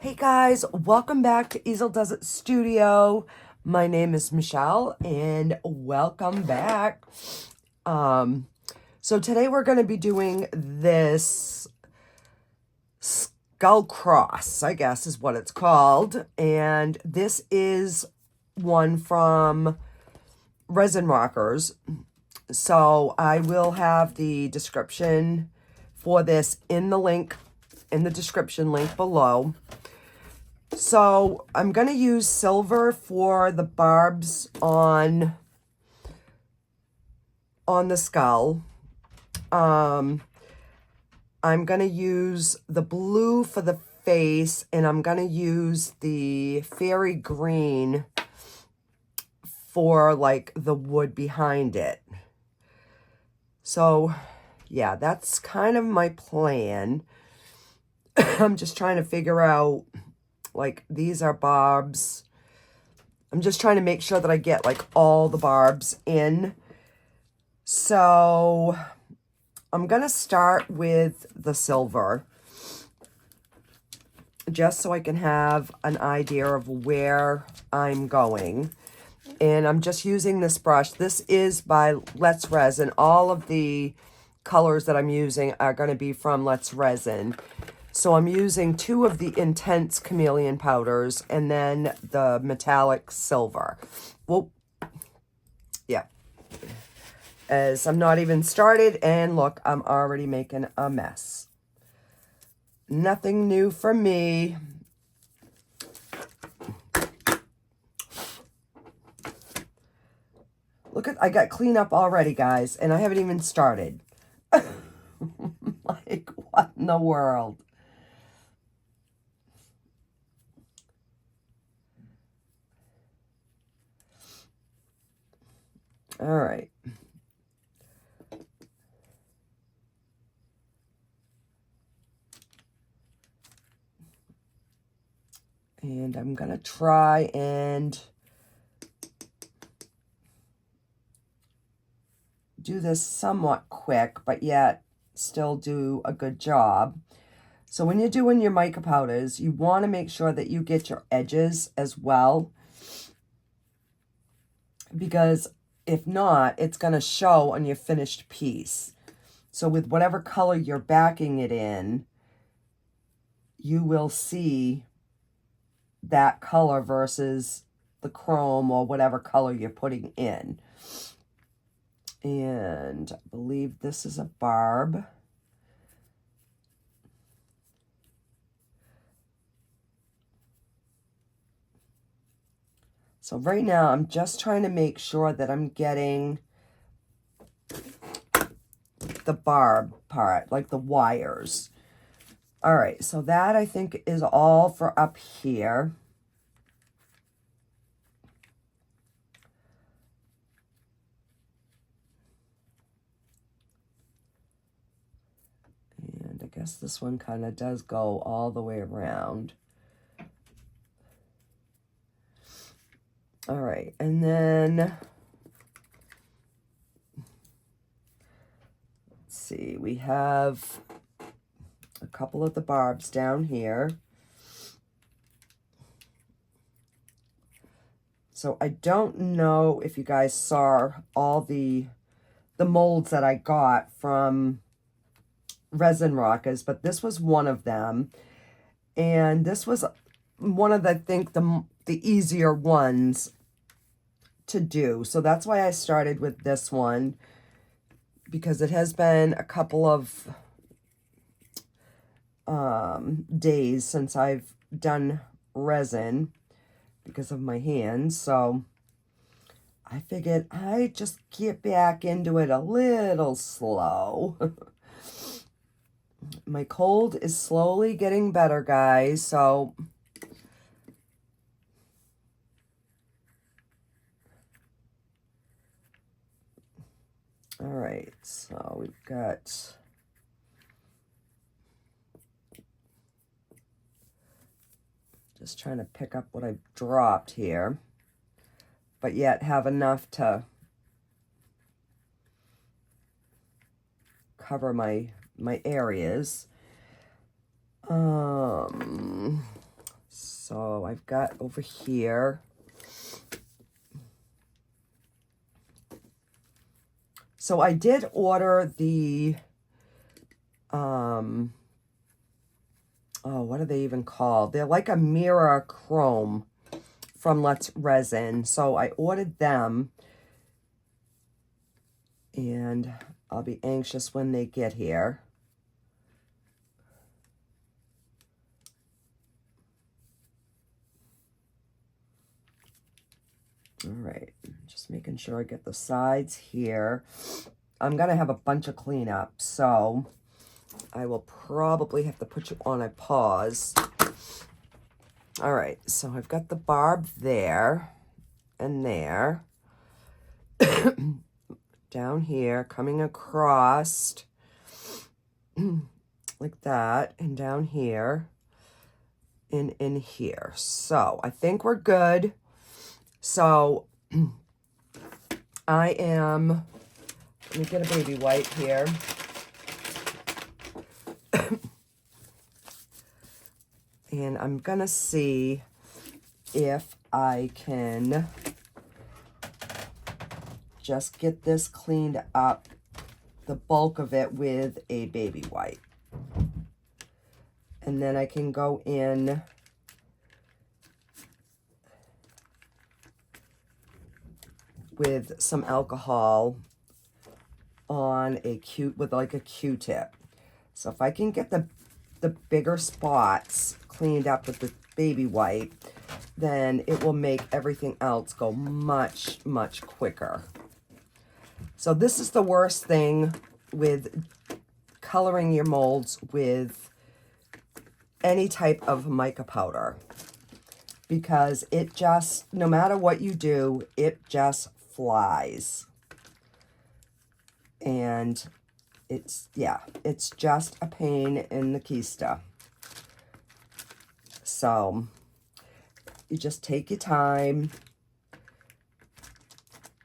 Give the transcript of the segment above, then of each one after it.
Hey guys, welcome back to Easel Does It Studio. My name is Michelle and welcome back. So today we're going to be doing this skull cross, I guess is what it's called. And this is one from Resin Rockers. So I will have the description for this in the description link below. So I'm going to use silver for the barbs on the skull. I'm going to use the blue for the face, and I'm going to use the fairy green for like the wood behind it. So yeah, that's kind of my plan. I'm just trying to figure out, like, these are barbs. I'm just trying to make sure that I get like all the barbs in. So I'm gonna start with the silver, just so I can have an idea of where I'm going. And I'm just using this brush. This is by Let's Resin. All of the colors that I'm using are going to be from Let's Resin. So I'm using 2 of the intense chameleon powders and then the metallic silver. Well, yeah. As I'm not even started, and look, I'm already making a mess. Nothing new for me. Look at, I got cleanup already, guys, and I haven't even started. Like, what in the world? All right. And I'm going to try and do this somewhat quick, but yet still do a good job. So when you're doing your mica powders, you want to make sure that you get your edges as well, because if not, it's going to show on your finished piece. So with whatever color you're backing it in, you will see that color versus the chrome or whatever color you're putting in. And I believe this is a barb. So right now I'm just trying to make sure that I'm getting the barb part, like the wires. All right, so that I think is all for up here. And I guess this one kind of does go all the way around. All right, and then let's see, we have a couple of the barbs down here. So I don't know if you guys saw all the molds that I got from Resin Rockers, but this was one of them. And this was one of the, I think, the easier ones to do. So that's why I started with this one, because it has been a couple of days since I've done resin because of my hands. So I figured I'd just get back into it a little slow. My cold is slowly getting better, guys, so all right, so we've got just trying to pick up what I've dropped here, but yet have enough to cover my areas. I've got over here. So I did order the, oh, what are they even called? They're like a mirror chrome from Let's Resin. So I ordered them, and I'll be anxious when they get here. All right, just making sure I get the sides here. I'm gonna have a bunch of cleanup, so I will probably have to put you on a pause. All right, so I've got the barb there and there. Down here, coming across like that, and down here, and in here. So I think we're good. So I am, let me get a baby wipe here. And I'm gonna see if I can just get this cleaned up, the bulk of it, with a baby wipe. And then I can go in with some alcohol on a with like a Q-tip. So if I can get the bigger spots cleaned up with the baby wipe, then it will make everything else go much, much quicker. So this is the worst thing with coloring your molds with any type of mica powder, because it just, no matter what you do, it just flies. And it's, yeah, it's just a pain in the keister. So you just take your time,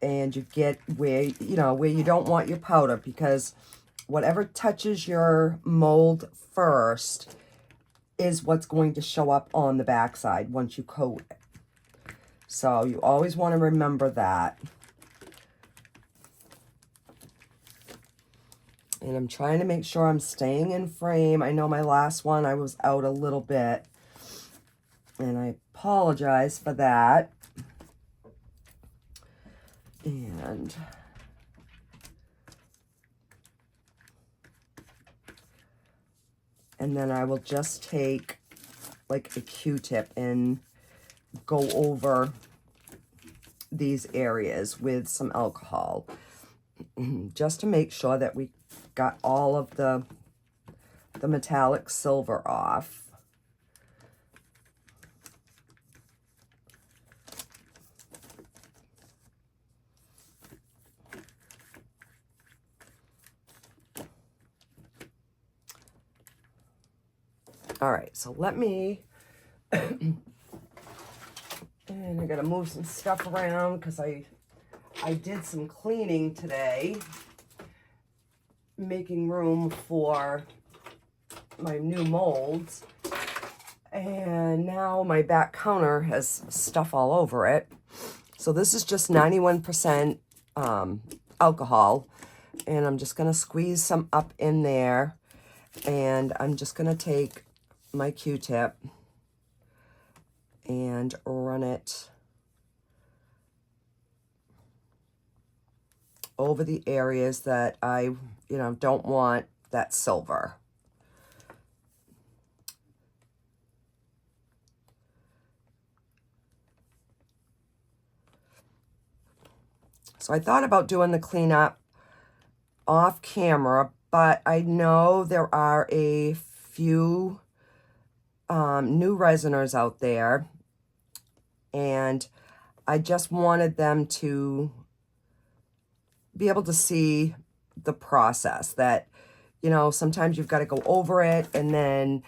and you get where, you know, where you don't want your powder, because whatever touches your mold first is what's going to show up on the backside once you coat it. So you always want to remember that. And I'm trying to make sure I'm staying in frame. I know my last one I was out a little bit, and I apologize for that. And then I will just take like a Q-tip and go over these areas with some alcohol, just to make sure that we got all of the metallic silver off. All right, so let me, and I gotta move some stuff around because I did some cleaning today, making room for my new molds, and now my back counter has stuff all over it. So this is just 91% alcohol, and I'm just gonna squeeze some up in there, and I'm just gonna take my Q-tip and run it over the areas that I, don't want that silver. So I thought about doing the cleanup off camera, but I know there are a few new resiners out there, and I just wanted them to be able to see the process, that, sometimes you've got to go over it, and then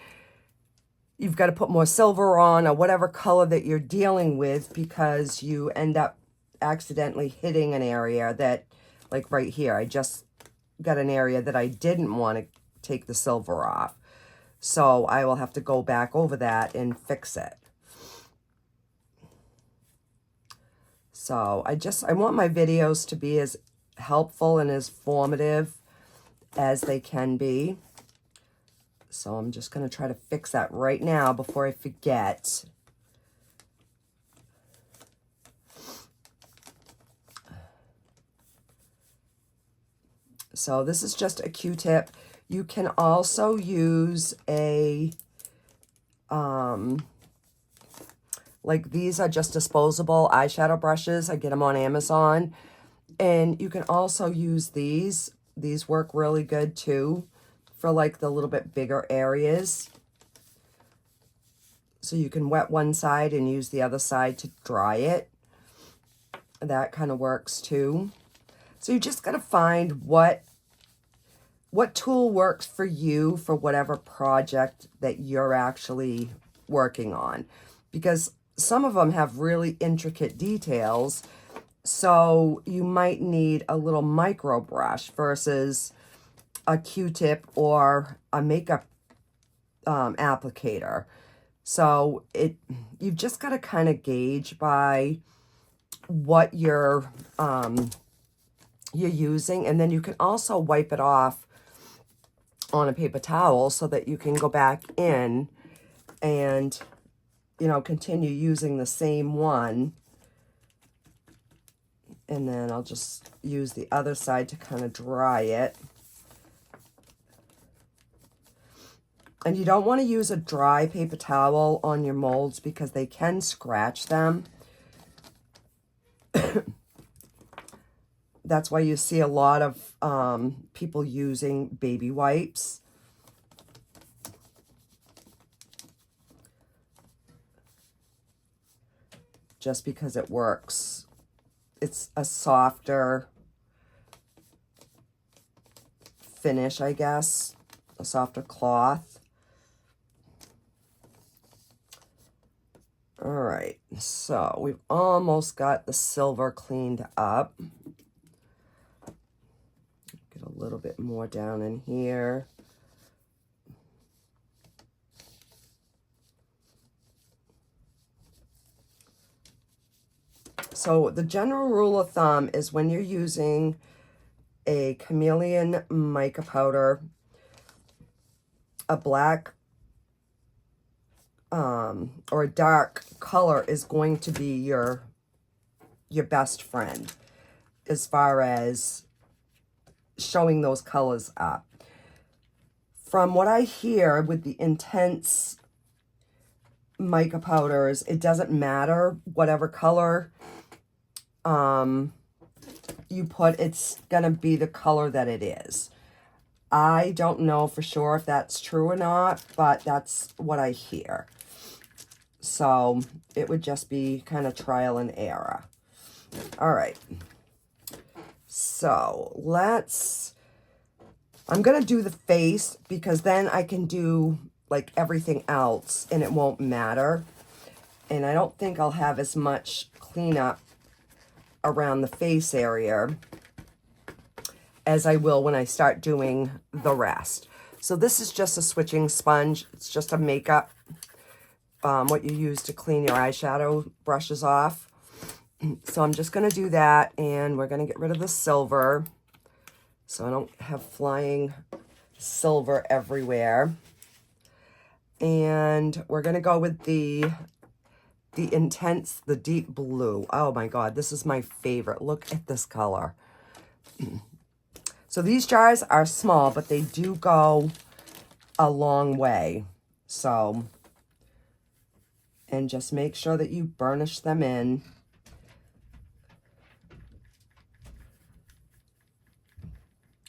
you've got to put more silver on, or whatever color that you're dealing with, because you end up accidentally hitting an area that, like right here, I just got an area that I didn't want to take the silver off. So I will have to go back over that and fix it. So I want my videos to be as helpful and as formative as they can be. So I'm just going to try to fix that right now before I forget. So this is just a Q-tip. You can also use a, like these are just disposable eyeshadow brushes. I get them on Amazon. And you can also use these. These work really good too for like the little bit bigger areas. So you can wet one side and use the other side to dry it. That kind of works too. So you just got to find what tool works for you for whatever project that you're actually working on. Because some of them have really intricate details, so you might need a little micro brush versus a Q-tip or a makeup applicator. So you've just got to kind of gauge by what you're using, and then you can also wipe it off on a paper towel so that you can go back in and, you know, continue using the same one. And then I'll just use the other side to kind of dry it. And you don't want to use a dry paper towel on your molds because they can scratch them. That's why you see a lot of people using baby wipes. Just because it works. It's a softer finish, I guess. A softer cloth. All right, so we've almost got the silver cleaned up. Get a little bit more down in here. So the general rule of thumb is when you're using a chameleon mica powder, a black or a dark color is going to be your best friend as far as showing those colors up. From what I hear with the intense mica powders, it doesn't matter whatever color you put, it's gonna be the color that it is. I don't know for sure if that's true or not, but that's what I hear. So it would just be kind of trial and error. All right. So I'm going to do the face because then I can do like everything else and it won't matter. And I don't think I'll have as much cleanup around the face area as I will when I start doing the rest. So this is just a switching sponge. It's just a makeup, what you use to clean your eyeshadow brushes off. So I'm just going to do that, and we're going to get rid of the silver so I don't have flying silver everywhere. And we're going to go with the intense, the deep blue. Oh my God, this is my favorite. Look at this color. So these jars are small, but they do go a long way. So, and just make sure that you burnish them in.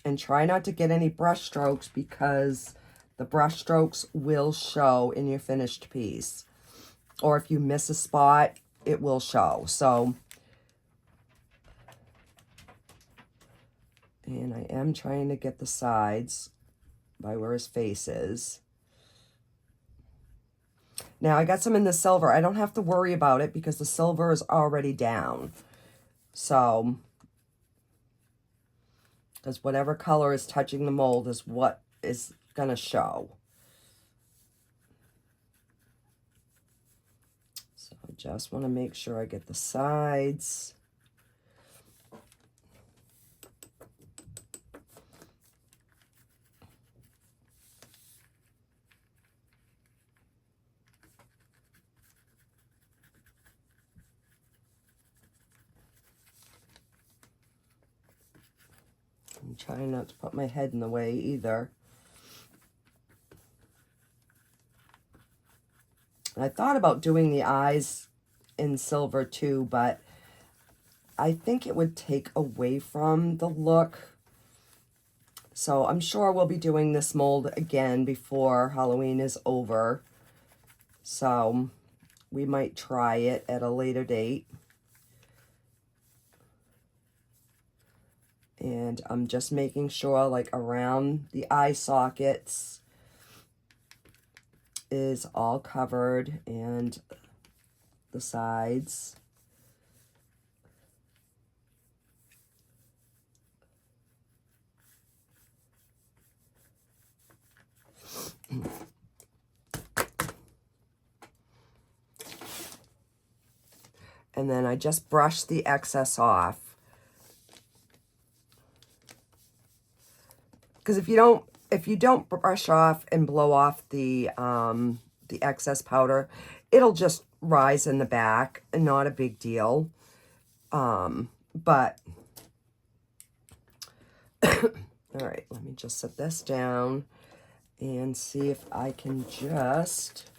And try not to get any brush strokes because the brush strokes will show in your finished piece. Or if you miss a spot, it will show. So, and I am trying to get the sides by where his face is. Now, I got some in the silver. I don't have to worry about it because the silver is already down. So, because whatever color is touching the mold is what is going to show. So, I just want to make sure I get the sides. trying not to put my head in the way either. I thought about doing the eyes in silver too, but I think it would take away from the look. So I'm sure we'll be doing this mold again before Halloween is over. So we might try it at a later date. And I'm just making sure, like, around the eye sockets is all covered, and the sides. And then I just brush the excess off. Because if you don't brush off and blow off the excess powder, it'll just rise in the back, and not a big deal. But all right, let me just set this down and see if I can just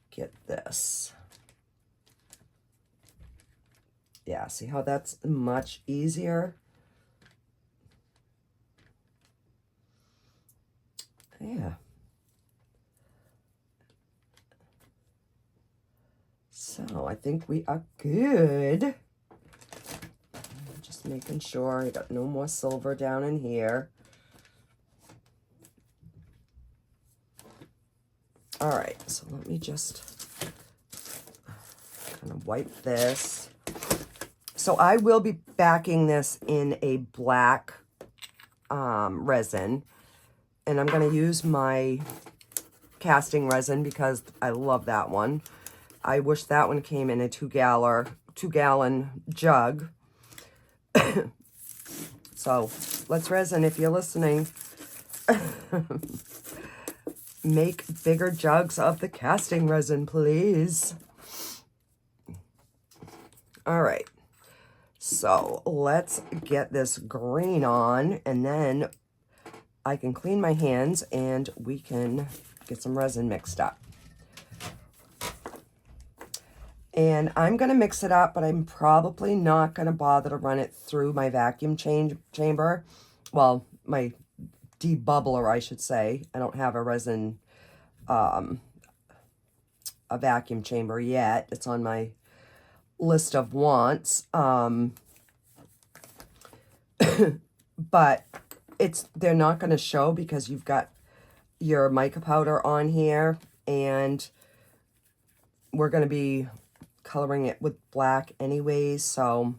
get this. Yeah, see how that's much easier? Yeah. So I think we are good. Just making sure I got no more silver down in here. All right, so let me just kind of wipe this. So I will be backing this in a black resin, and I'm going to use my casting resin because I love that one. I wish that one came in a 2-gallon jug. So let's resin, if you're listening. Make bigger jugs of the casting resin, please. All right. So let's get this green on, and then I can clean my hands and we can get some resin mixed up. And I'm going to mix it up, but I'm probably not going to bother to run it through my vacuum chamber. Well, my debubbler, I should say. I don't have a resin, a vacuum chamber yet. It's on my list of wants. But they're not going to show because you've got your mica powder on here, and we're going to be coloring it with black anyways, so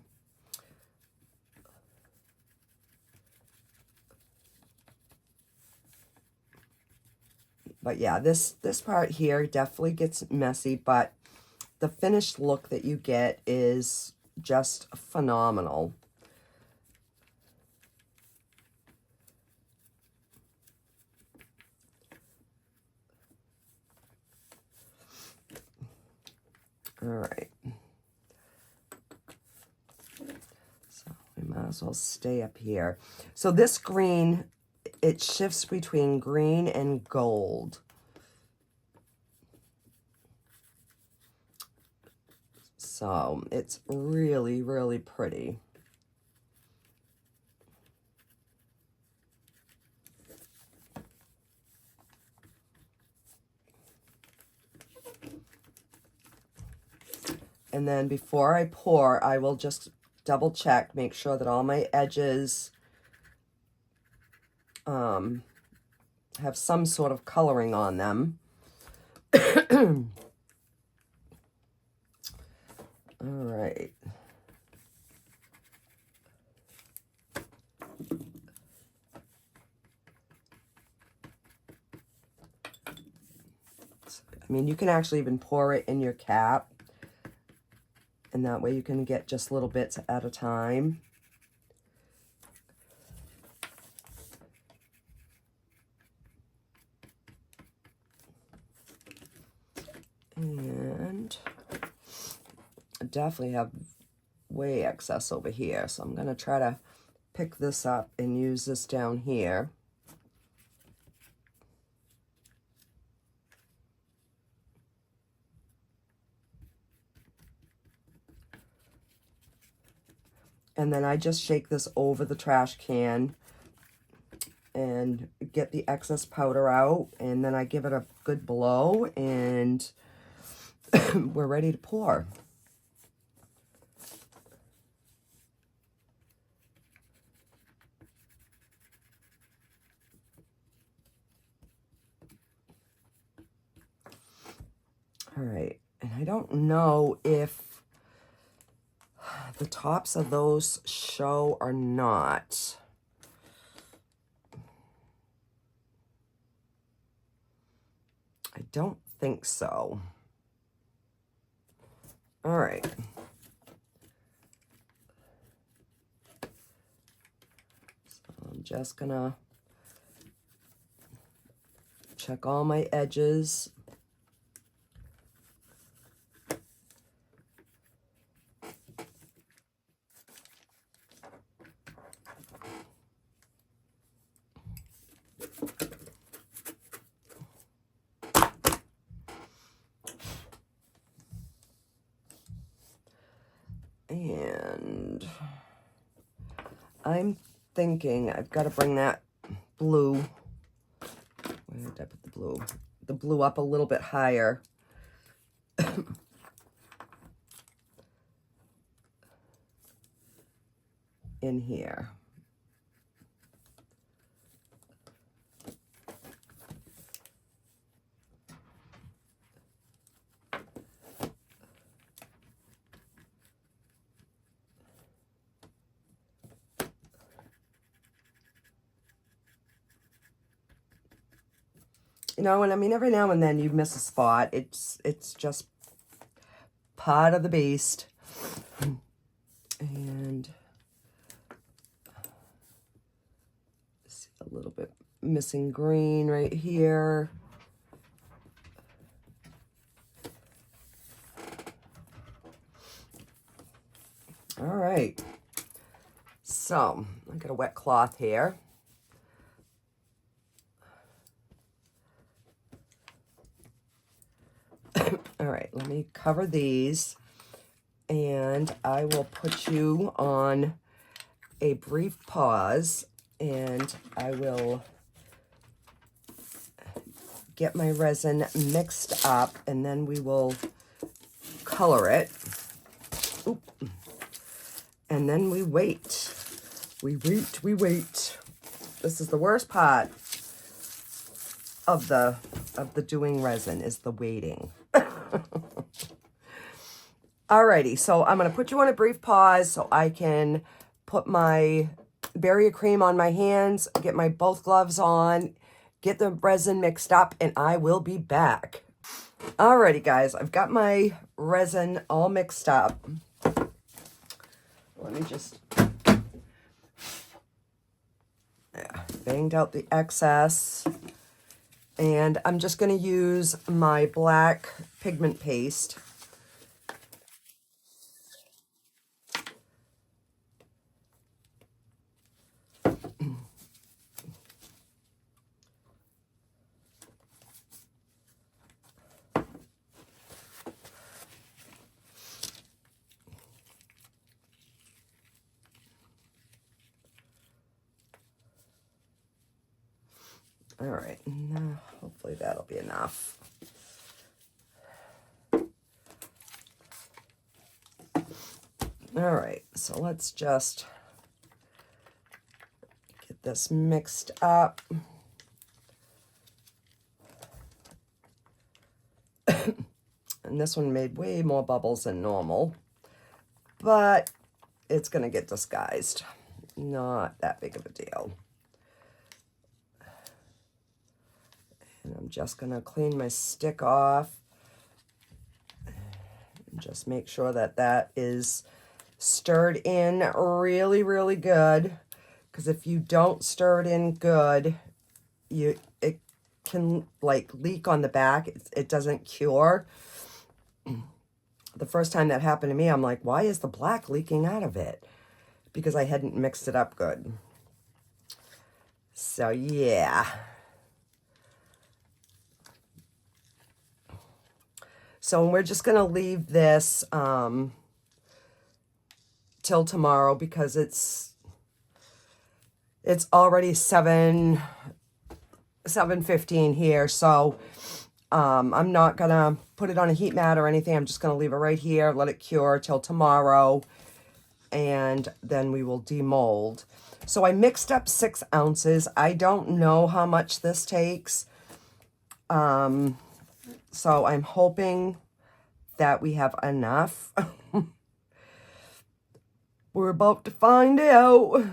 but yeah, this part here definitely gets messy, but the finished look that you get is just phenomenal. All right. So we might as well stay up here. So this green, it shifts between green and gold. So it's really, really pretty. And then before I pour, I will just double check, make sure that all my edges have some sort of coloring on them. All right. I mean, you can actually even pour it in your cap, and that way you can get just little bits at a time. And I definitely have way excess over here. So I'm going to try to pick this up and use this down here. And then I just shake this over the trash can and get the excess powder out. And then I give it a good blow and we're ready to pour. All right, and I don't know if the tops of those show or not. I don't think so. All right. So I'm just gonna check all my edges. And I'm thinking I've got to bring that blue, where did I put the blue? The blue up a little bit higher. In here. You know, and I mean, every now and then you miss a spot. It's just part of the beast. And see a little bit missing green right here. All right. So I got a wet cloth here. All right, let me cover these and I will put you on a brief pause and I will get my resin mixed up and then we will color it. Oop. And then we wait. We wait. This is the worst part of the doing resin is the waiting. Alrighty, so I'm going to put you on a brief pause so I can put my barrier cream on my hands, get my both gloves on, get the resin mixed up, and I will be back. Alrighty, guys, I've got my resin all mixed up. Let me just banged out the excess. And I'm just going to use my black pigment paste. All right, now hopefully that'll be enough. All right, so let's just get this mixed up. And this one made way more bubbles than normal, but it's gonna get disguised. Not that big of a deal. And I'm just gonna clean my stick off and just make sure that that is stirred in really, really good. Because if you don't stir it in good, it can like leak on the back. It doesn't cure. the first time that happened to me, I'm like, why is the black leaking out of it? Because I hadn't mixed it up good. So yeah. So we're just going to leave this till tomorrow because it's already 7:15 here. So I'm not going to put it on a heat mat or anything. I'm just going to leave it right here, let it cure till tomorrow, and then we will demold. So I mixed up 6 ounces. I don't know how much this takes. So I'm hoping that we have enough. We're about to find out.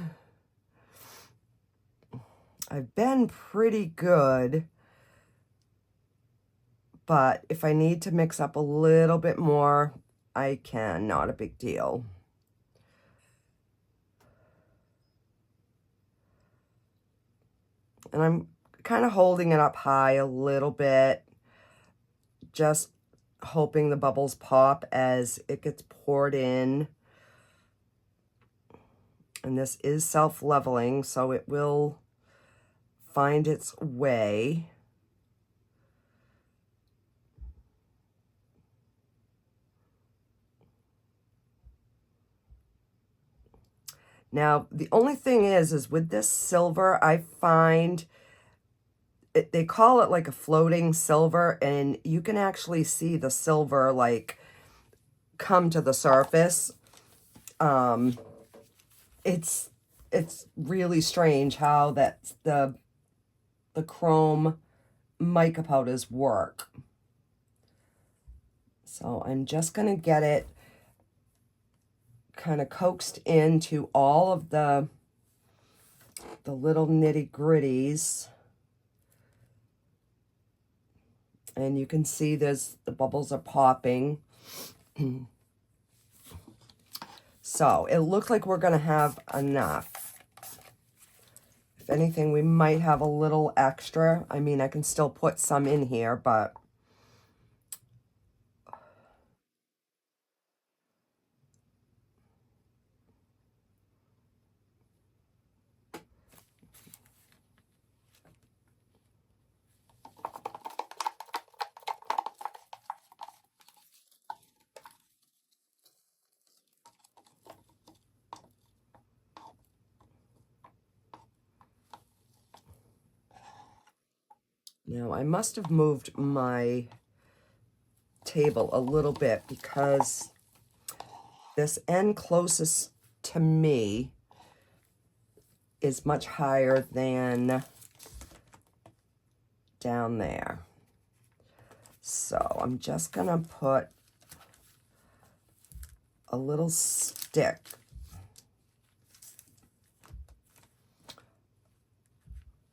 I've been pretty good, but if I need to mix up a little bit more, I can. Not a big deal. And I'm kind of holding it up high a little bit, just hoping the bubbles pop as it gets poured in. And this is self-leveling, so it will find its way. Now, the only thing is with this silver, I find they call it like a floating silver, and you can actually see the silver like come to the surface. It's really strange how the chrome mica powders work. So I'm just gonna get it kind of coaxed into all of the little nitty-gritties. And you can see the bubbles are popping. So it looks like we're going to have enough. If anything, we might have a little extra. I mean, I can still put some in here, but now I must have moved my table a little bit because this end closest to me is much higher than down there. So I'm just gonna put a little stick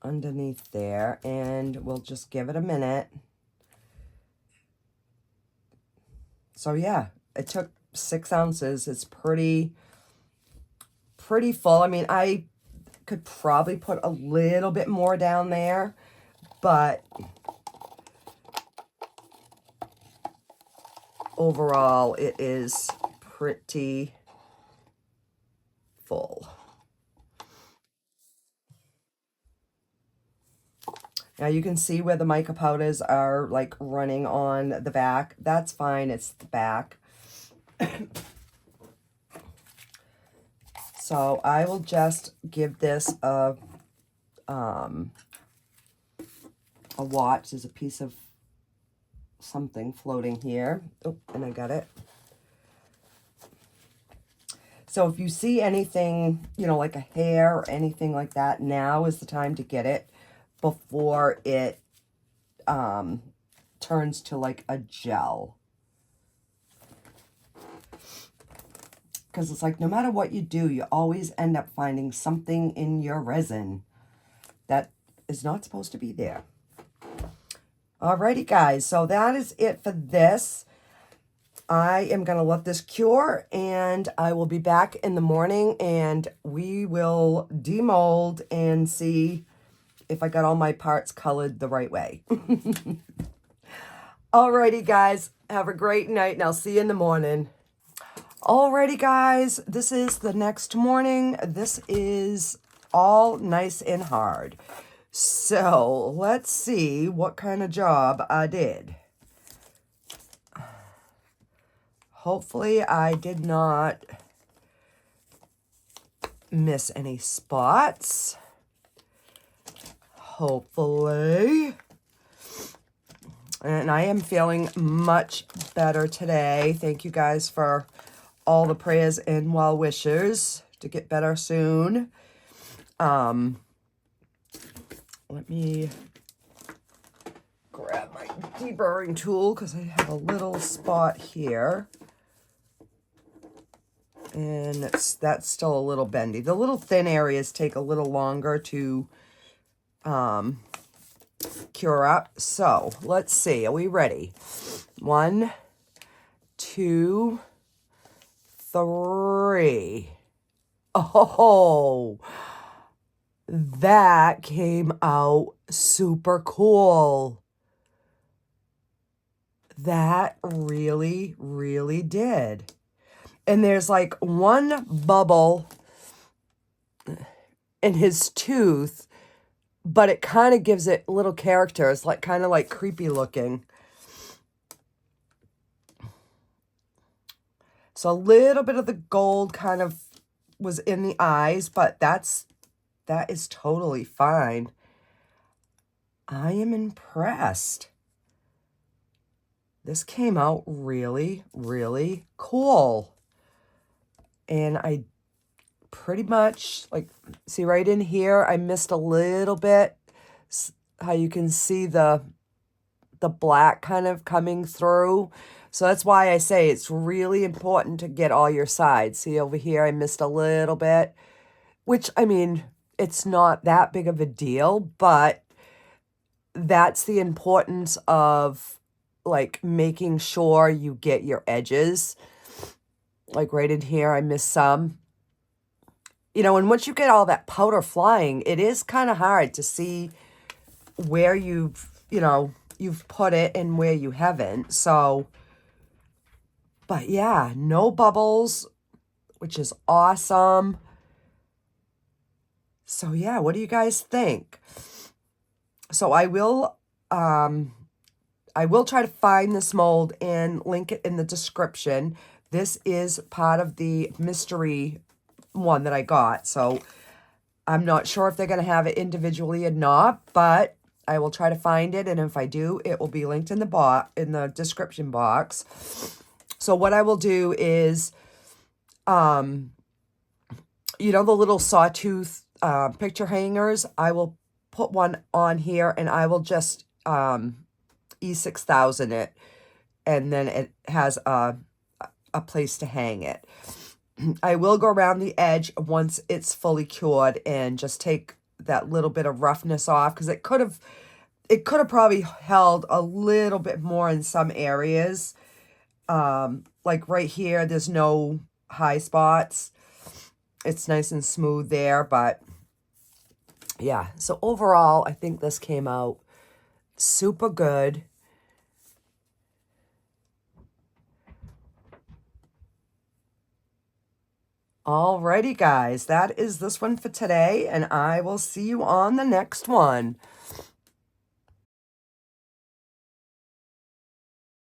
underneath there, and we'll just give it a minute. So yeah, it took 6 ounces. It's pretty full. I mean, I could probably put a little bit more down there, but overall it is pretty full. Now you can see where the mica powders are like running on the back. That's fine, it's the back. So I will just give this a watch. There's a piece of something floating here. Oh, and I got it. So if you see anything, you know, like a hair or anything like that, now is the time to get it before it turns to like a gel. Because it's like no matter what you do, you always end up finding something in your resin that is not supposed to be there. Alrighty, guys, so that is it for this. I am going to let this cure, and I will be back in the morning, and we will demold and see if I got all my parts colored the right way. Alrighty, guys, Have a great night, and I'll see you in the morning. Alrighty, guys, this is the next morning. This is all nice and hard. So let's see what kind of job I did. Hopefully I did not miss any spots. Hopefully. And I am feeling much better today. Thank you guys for all the prayers and well wishes to get better soon. Let me grab my deburring tool because I have a little spot here. And that's still a little bendy. The little thin areas take a little longer to cure up. So let's see. Are we ready? 1, 2, 3. Oh, that came out super cool. That really, really did. And there's like one bubble in his tooth, but it kind of gives it little character. It's like kind of like creepy looking. So a little bit of the gold kind of was in the eyes, but that is totally fine. I am impressed. This came out really, really cool. And I pretty much, like, see right in here, I missed a little bit. How you can see the black kind of coming through. So that's why I say it's really important to get all your sides. See over here, I missed a little bit, which, I mean, it's not that big of a deal, but that's the importance of, like, making sure you get your edges. Like right in here, I missed some. You know, and once you get all that powder flying, it is kind of hard to see where you've put it and where you haven't. So, but yeah, no bubbles, which is awesome. So yeah, what do you guys think? So I will try to find this mold and link it in the description. This is part of the mystery one that I got. So I'm not sure if they're going to have it individually or not, but I will try to find it. And if I do, it will be linked in the description box. So what I will do is, you know, the little sawtooth picture hangers, I will put one on here and I will just E6000 it. And then it has a place to hang it. I will go around the edge once it's fully cured and just take that little bit of roughness off, because it could have probably held a little bit more in some areas. Like right here, there's no high spots. It's nice and smooth there, but yeah. So overall, I think this came out super good. Alrighty, guys, that is this one for today, and I will see you on the next one.